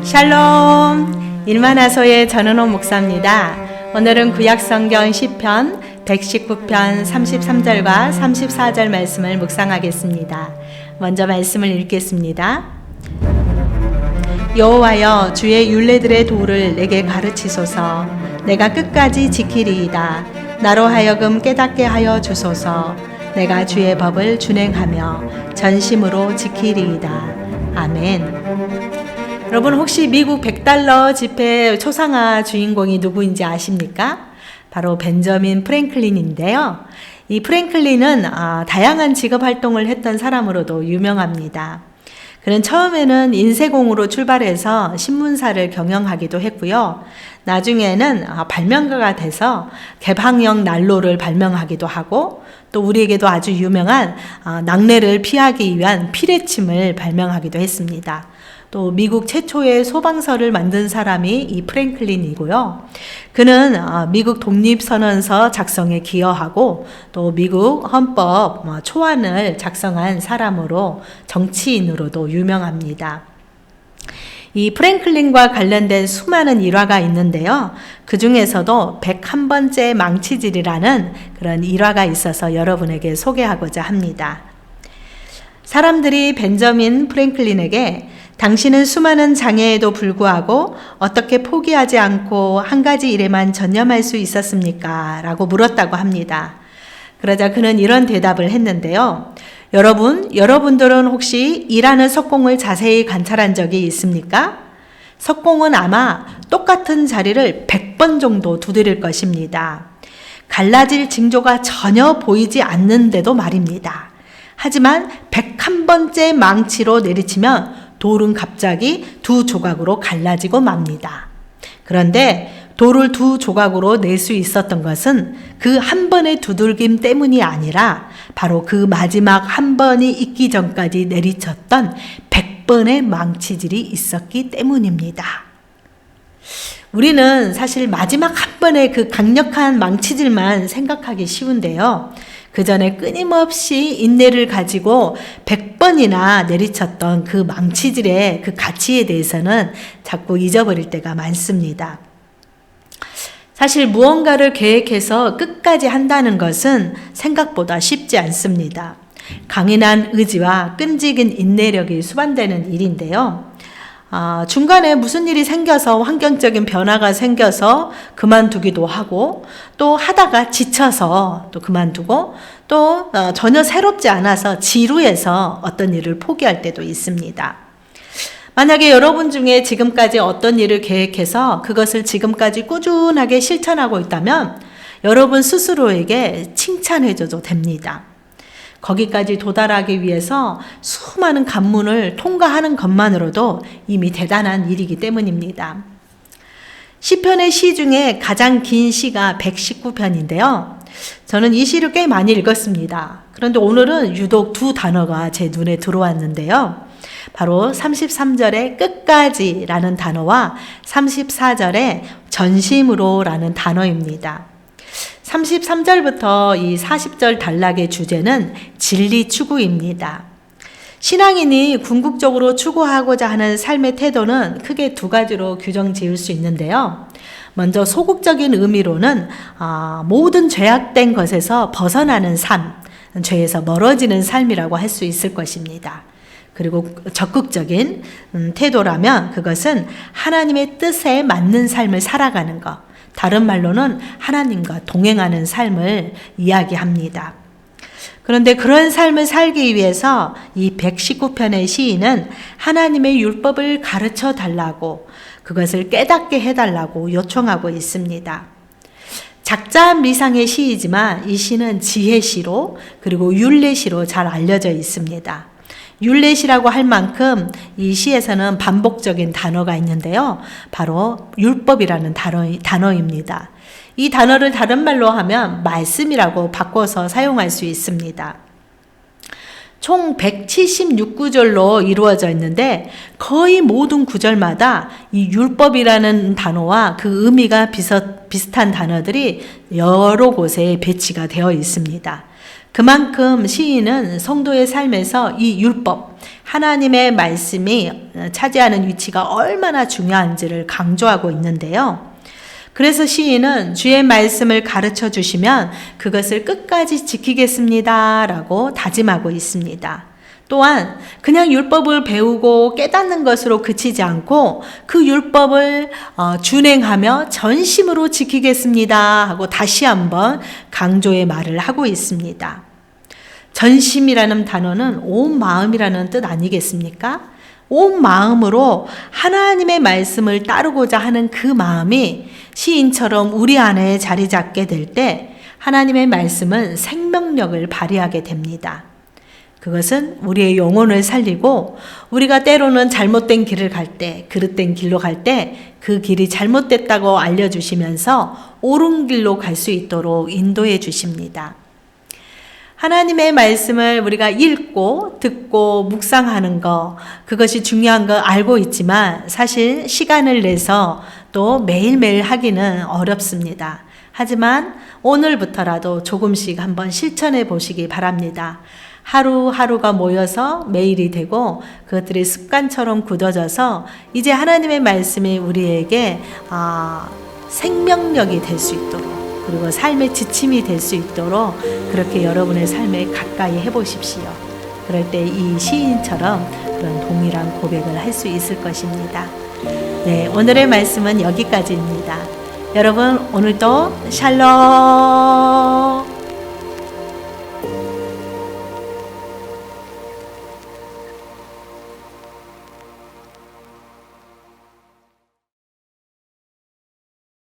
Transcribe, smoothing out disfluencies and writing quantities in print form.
샬롬, 일만하소의 전은호 목사입니다. 오늘은 구약성경 시편 119편 33절과 34절 말씀을 묵상하겠습니다. 먼저 말씀을 읽겠습니다. 여호와여, 주의 율례들의 도를 내게 가르치소서. 내가 끝까지 지키리이다. 나로 하여금 깨닫게 하여 주소서. 내가 주의 법을 준행하며 전심으로 지키리이다. 아멘. 여러분, 혹시 미국 $100 지폐 초상화 주인공이 누구인지 아십니까? 바로 벤저민 프랭클린인데요. 이 프랭클린은 다양한 직업 활동을 했던 사람으로도 유명합니다. 그는 처음에는 인쇄공으로 출발해서 신문사를 경영하기도 했고요. 나중에는 발명가가 돼서 개방형 난로를 발명하기도 하고, 또 우리에게도 아주 유명한 낙뢰를 피하기 위한 피레침을 발명하기도 했습니다. 또 미국 최초의 소방서를 만든 사람이 이 프랭클린이고요. 그는 미국 독립선언서 작성에 기여하고, 또 미국 헌법 초안을 작성한 사람으로, 정치인으로도 유명합니다. 이 프랭클린과 관련된 수많은 일화가 있는데요. 그 중에서도 101번째 망치질이라는 그런 일화가 있어서 여러분에게 소개하고자 합니다. 사람들이 벤저민 프랭클린에게 당신은 수많은 장애에도 불구하고 어떻게 포기하지 않고 한 가지 일에만 전념할 수 있었습니까? 라고 물었다고 합니다. 그러자 그는 이런 대답을 했는데요. 여러분들은 혹시 일하는 석공을 자세히 관찰한 적이 있습니까? 석공은 아마 똑같은 자리를 100번 정도 두드릴 것입니다. 갈라질 징조가 전혀 보이지 않는데도 말입니다. 하지만 101번째 망치로 내리치면 돌은 갑자기 두 조각으로 갈라지고 맙니다. 그런데 돌을 두 조각으로 낼 수 있었던 것은 그 한 번의 두들김 때문이 아니라 바로 그 마지막 한 번이 있기 전까지 내리쳤던 100번의 망치질이 있었기 때문입니다. 우리는 사실 마지막 한 번의 그 강력한 망치질만 생각하기 쉬운데요. 그 전에 끊임없이 인내를 가지고 100번이나 내리쳤던 그 망치질의 그 가치에 대해서는 자꾸 잊어버릴 때가 많습니다. 사실 무언가를 계획해서 끝까지 한다는 것은 생각보다 쉽지 않습니다. 강인한 의지와 끈질긴 인내력이 수반되는 일인데요. 중간에 무슨 일이 생겨서, 환경적인 변화가 생겨서 그만두기도 하고, 또 하다가 지쳐서 또 그만두고, 또 전혀 새롭지 않아서 지루해서 어떤 일을 포기할 때도 있습니다. 만약에 여러분 중에 지금까지 어떤 일을 계획해서 그것을 지금까지 꾸준하게 실천하고 있다면 여러분 스스로에게 칭찬해줘도 됩니다. 거기까지 도달하기 위해서 수많은 관문을 통과하는 것만으로도 이미 대단한 일이기 때문입니다. 시편의 시 중에 가장 긴 시가 119편인데요. 저는 이 시를 꽤 많이 읽었습니다. 그런데 오늘은 유독 두 단어가 제 눈에 들어왔는데요. 바로 33절의 끝까지라는 단어와 34절의 전심으로라는 단어입니다. 33절부터 이 40절 단락의 주제는 진리 추구입니다. 신앙인이 궁극적으로 추구하고자 하는 삶의 태도는 크게 두 가지로 규정 지을 수 있는데요. 먼저 소극적인 의미로는 모든 죄악된 것에서 벗어나는 삶, 죄에서 멀어지는 삶이라고 할 수 있을 것입니다. 그리고 적극적인 태도라면 그것은 하나님의 뜻에 맞는 삶을 살아가는 것, 다른 말로는 하나님과 동행하는 삶을 이야기합니다. 그런데 그런 삶을 살기 위해서 이 119편의 시인은 하나님의 율법을 가르쳐 달라고, 그것을 깨닫게 해달라고 요청하고 있습니다. 작자미상의 시이지만 이 시는 지혜시로, 그리고 율례시로 잘 알려져 있습니다. 율례시라고 할 만큼 이 시에서는 반복적인 단어가 있는데요. 바로 율법이라는 단어입니다. 이 단어를 다른 말로 하면 말씀이라고 바꿔서 사용할 수 있습니다. 총 176구절로 이루어져 있는데 거의 모든 구절마다 이 율법이라는 단어와 그 의미가 비슷한 단어들이 여러 곳에 배치가 되어 있습니다. 그만큼 시인은 성도의 삶에서 이 율법, 하나님의 말씀이 차지하는 위치가 얼마나 중요한지를 강조하고 있는데요. 그래서 시인은 주의 말씀을 가르쳐 주시면 그것을 끝까지 지키겠습니다 라고 다짐하고 있습니다. 또한 그냥 율법을 배우고 깨닫는 것으로 그치지 않고 그 율법을 준행하며 전심으로 지키겠습니다 하고 다시 한번 강조의 말을 하고 있습니다. 전심이라는 단어는 온 마음이라는 뜻 아니겠습니까? 온 마음으로 하나님의 말씀을 따르고자 하는 그 마음이 시인처럼 우리 안에 자리 잡게 될 때 하나님의 말씀은 생명력을 발휘하게 됩니다. 그것은 우리의 영혼을 살리고 우리가 때로는 잘못된 길을 갈 때, 그릇된 길로 갈 때 그 길이 잘못됐다고 알려주시면서 옳은 길로 갈 수 있도록 인도해 주십니다. 하나님의 말씀을 우리가 읽고 듣고 묵상하는 거, 그것이 중요한 거 알고 있지만 사실 시간을 내서 또 매일매일 하기는 어렵습니다. 하지만 오늘부터라도 조금씩 한번 실천해 보시기 바랍니다. 하루하루가 모여서 매일이 되고 그것들이 습관처럼 굳어져서 이제 하나님의 말씀이 우리에게 생명력이 될 수 있도록, 그리고 삶의 지침이 될 수 있도록 그렇게 여러분의 삶에 가까이 해보십시오. 그럴 때 이 시인처럼 그런 동일한 고백을 할 수 있을 것입니다. 네, 오늘의 말씀은 여기까지입니다. 여러분 오늘도 샬롬.